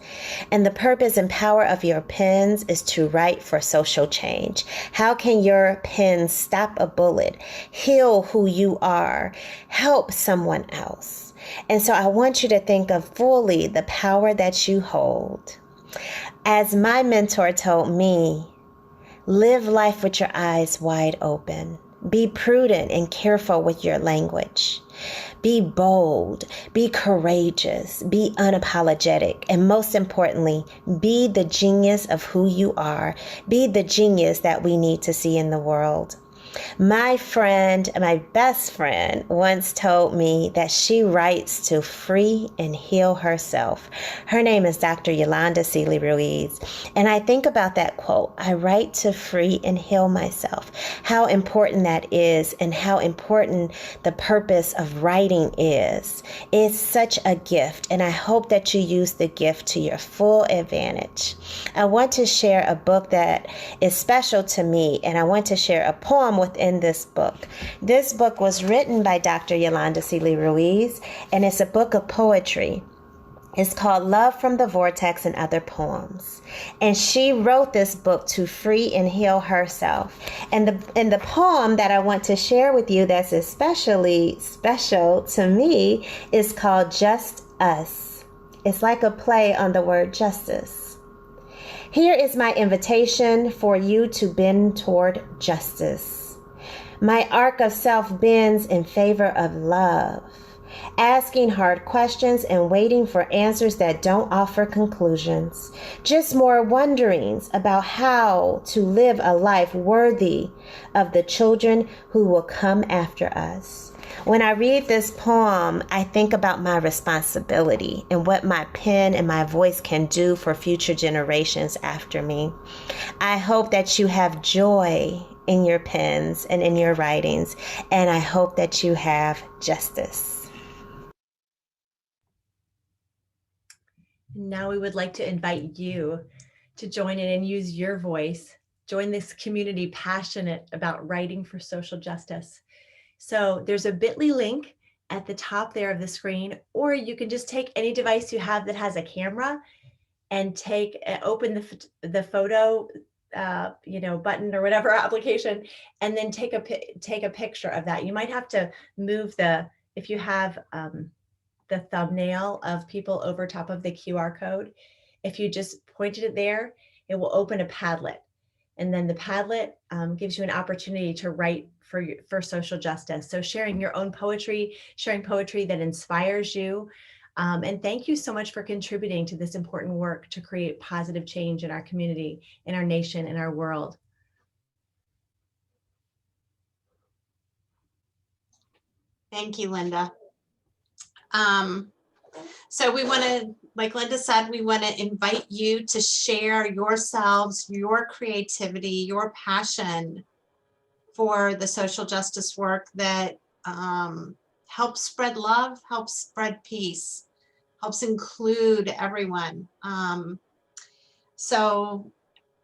And the purpose and power of your pens is to write for social change. How can your pen stop a bullet, heal who you are, help someone else? And so I want you to think of fully the power that you hold. As my mentor told me, live life with your eyes wide open. Be prudent and careful with your language. Be bold, be courageous, be unapologetic, and most importantly, be the genius of who you are. Be the genius that we need to see in the world. My friend, my best friend, once told me that she writes to free and heal herself. Her name is Dr. Yolanda Seeley Ruiz. And I think about that quote, I write to free and heal myself. How important that is and how important the purpose of writing is. It's such a gift, and I hope that you use the gift to your full advantage. I want to share a book that is special to me, and I want to share a poem within this book. This book was written by Dr. Yolanda Seeley Ruiz, and it's a book of poetry. It's called Love from the Vortex and Other Poems. And she wrote this book to free and heal herself. And the poem that I want to share with you that's especially special to me is called Just Us. It's like a play on the word justice. Here is my invitation for you to bend toward justice. My arc of self bends in favor of love, asking hard questions and waiting for answers that don't offer conclusions, just more wonderings about how to live a life worthy of the children who will come after us. When I read this poem, I think about my responsibility and what my pen and my voice can do for future generations after me. I hope that you have joy in your pens and in your writings, and I hope that you have justice. Now we would like to invite you to join in and use your voice. Join this community passionate about writing for social justice. So there's a bit.ly link at the top there of the screen, or you can just take any device you have that has a camera and open the photo button or whatever application, and then take a picture of that. You might have to move if you have the thumbnail of people over top of the QR code. If you just pointed it there, it will open a Padlet. And then the Padlet gives you an opportunity to write for social justice. So sharing your own poetry, sharing poetry that inspires you. And thank you so much for contributing to this important work to create positive change in our community, in our nation, in our world. Thank you, Linda. So we want to, like Linda said, we want to invite you to share yourselves, your creativity, your passion for the social justice work that helps spread love, helps spread peace, helps include everyone. And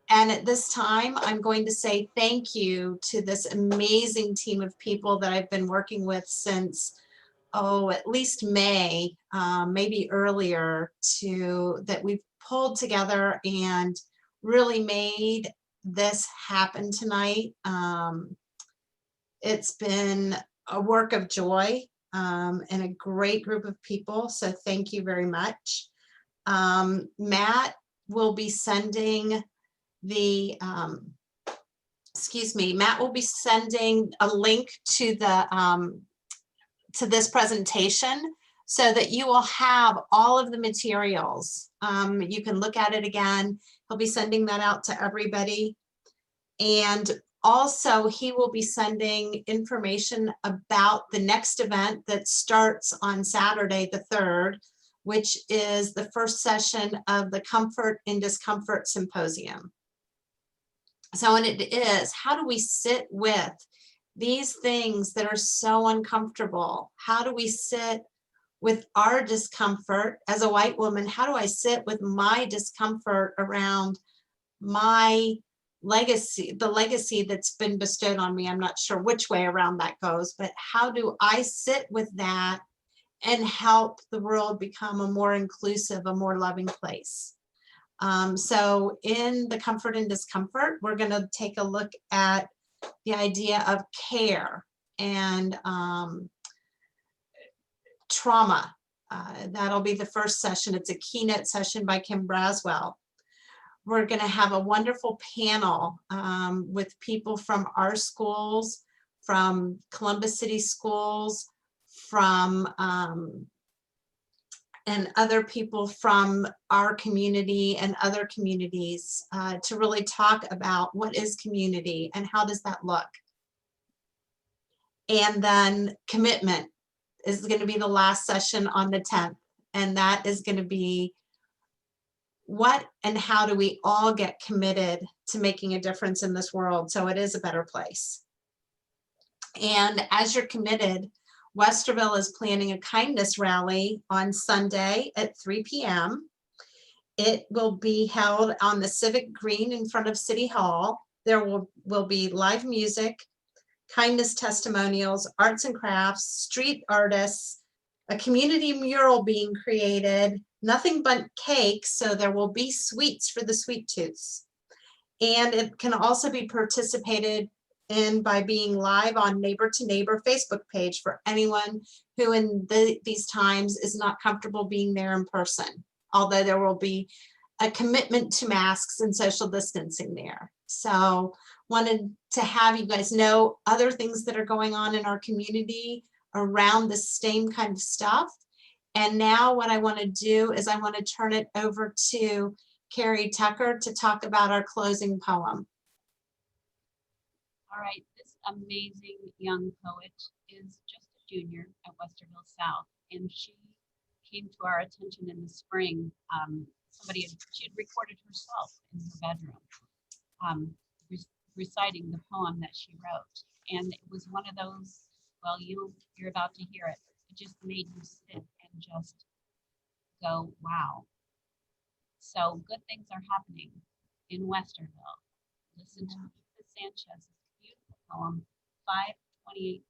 at this time, I'm going to say thank you to this amazing team of people that I've been working with since at least May, maybe earlier, that we've pulled together and really made this happen tonight. It's been a work of joy. and a great group of people. So thank you very much. Matt will be sending the, Matt will be sending a link to the to this presentation so that you will have all of the materials. You can look at it again. He'll be sending that out to everybody. And also he will be sending information about the next event that starts on Saturday the 3rd, which is the first session of the Comfort and Discomfort Symposium. So, and it is, how do we sit with these things that are so uncomfortable? How do we sit with our discomfort as a white woman? How do I sit with my discomfort around my legacy, the legacy that's been bestowed on me? I'm not sure which way around that goes, but how do I sit with that and help the world become a more inclusive, a more loving place? So in the Comfort and Discomfort, we're going to take a look at the idea of care and trauma. That'll be the first session. It's a keynote session by Kim Braswell. We're going to have a wonderful panel with people from our schools, from Columbus City Schools, from and other people from our community and other communities to really talk about what is community and how does that look. And then commitment is going to be the last session on the 10th. And that is going to be what and how do we all get committed to making a difference in this world so it is a better place. And as you're committed, Westerville is planning a kindness rally on Sunday at 3 p.m. It will be held on the Civic Green in front of City Hall. There will be live music, kindness testimonials, arts and crafts, street artists, a community mural being created, nothing but cake, so there will be sweets for the sweet tooths. And it can also be participated in by being live on Neighbor to Neighbor Facebook page for anyone who in these times is not comfortable being there in person, although there will be a commitment to masks and social distancing there. So wanted to have you guys know other things that are going on in our community around the same kind of stuff. And now what I want to do is I want to turn it over to Carrie Tucker to talk about our closing poem. All right, this amazing young poet is just a junior at Westerville South, and she came to our attention in the spring. She had recorded herself in her bedroom, reciting the poem that she wrote, and it was one of those, well, you're about to hear it. It just made you sit and just go, wow. So good things are happening in Westerville. Listen to Lisa Sanchez's beautiful poem, 5/28/20.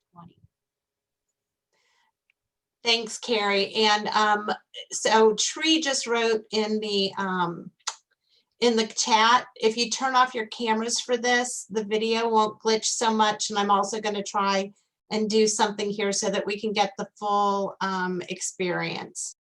Thanks, Carrie. And so Tree just wrote in the chat, if you turn off your cameras for this, the video won't glitch so much. And I'm also going to try and do something here so that we can get the full experience.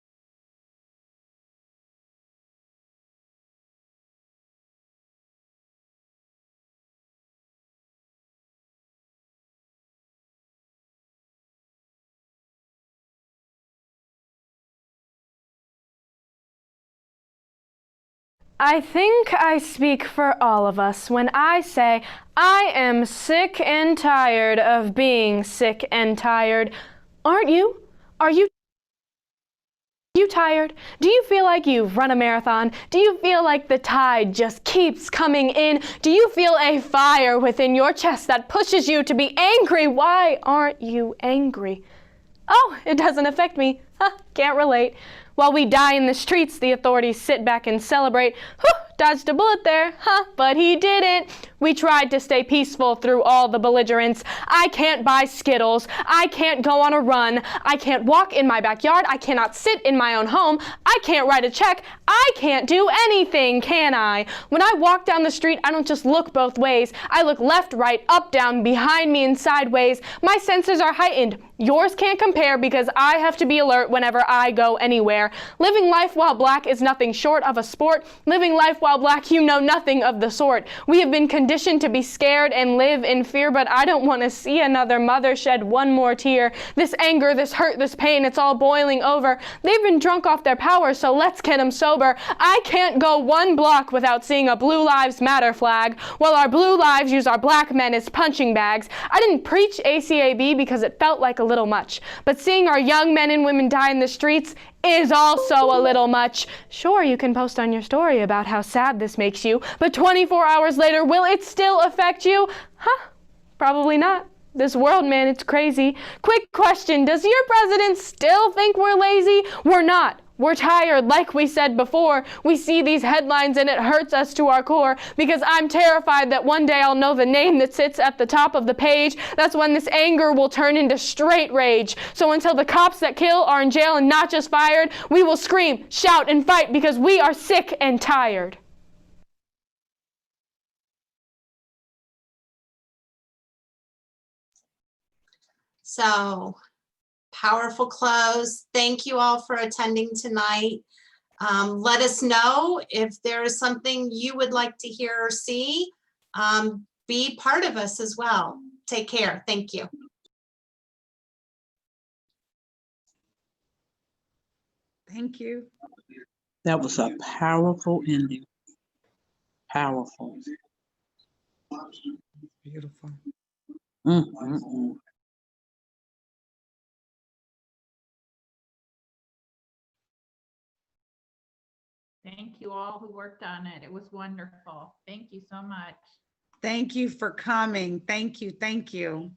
I think I speak for all of us when I say I am sick and tired of being sick and tired. Aren't you? Are you tired? Do you feel like you've run a marathon? Do you feel like the tide just keeps coming in? Do you feel a fire within your chest that pushes you to be angry? Why aren't you angry? Oh, it doesn't affect me. Can't relate. While we die in the streets, the authorities sit back and celebrate. Dodged a bullet there, but he didn't. We tried to stay peaceful through all the belligerence. I can't buy Skittles. I can't go on a run. I can't walk in my backyard. I cannot sit in my own home. I can't write a check. I can't do anything, can I? When I walk down the street, I don't just look both ways. I look left, right, up, down, behind me, and sideways. My senses are heightened. Yours can't compare because I have to be alert whenever I go anywhere. Living life while black is nothing short of a sport. Living life while black, you know nothing of the sort. We have been conditioned to be scared and live in fear, but I don't want to see another mother shed one more tear. This anger, this hurt, this pain, it's all boiling over. They've been drunk off their power, so let's get them sober. I can't go one block without seeing a Blue Lives Matter flag, while our blue lives use our black men as punching bags. I didn't preach ACAB because it felt like a little much, but seeing our young men and women die in the streets is also a little much. Sure, you can post on your story about how sad this makes you, but 24 hours later, will it still affect you? Huh? Probably not. This world, man, it's crazy. Quick question, does your president still think we're lazy? We're not. We're tired, like we said before. We see these headlines and it hurts us to our core because I'm terrified that one day I'll know the name that sits at the top of the page. That's when this anger will turn into straight rage. So until the cops that kill are in jail and not just fired, we will scream, shout, and fight because we are sick and tired. So powerful close. Thank you all for attending tonight. Let us know if there is something you would like to hear or see. Be part of us as well. Take care. Thank you. Thank you. That was a powerful ending. Powerful. Beautiful. Mm-mm-mm. Thank you all who worked on it. It was wonderful. Thank you so much. Thank you for coming. Thank you. Thank you.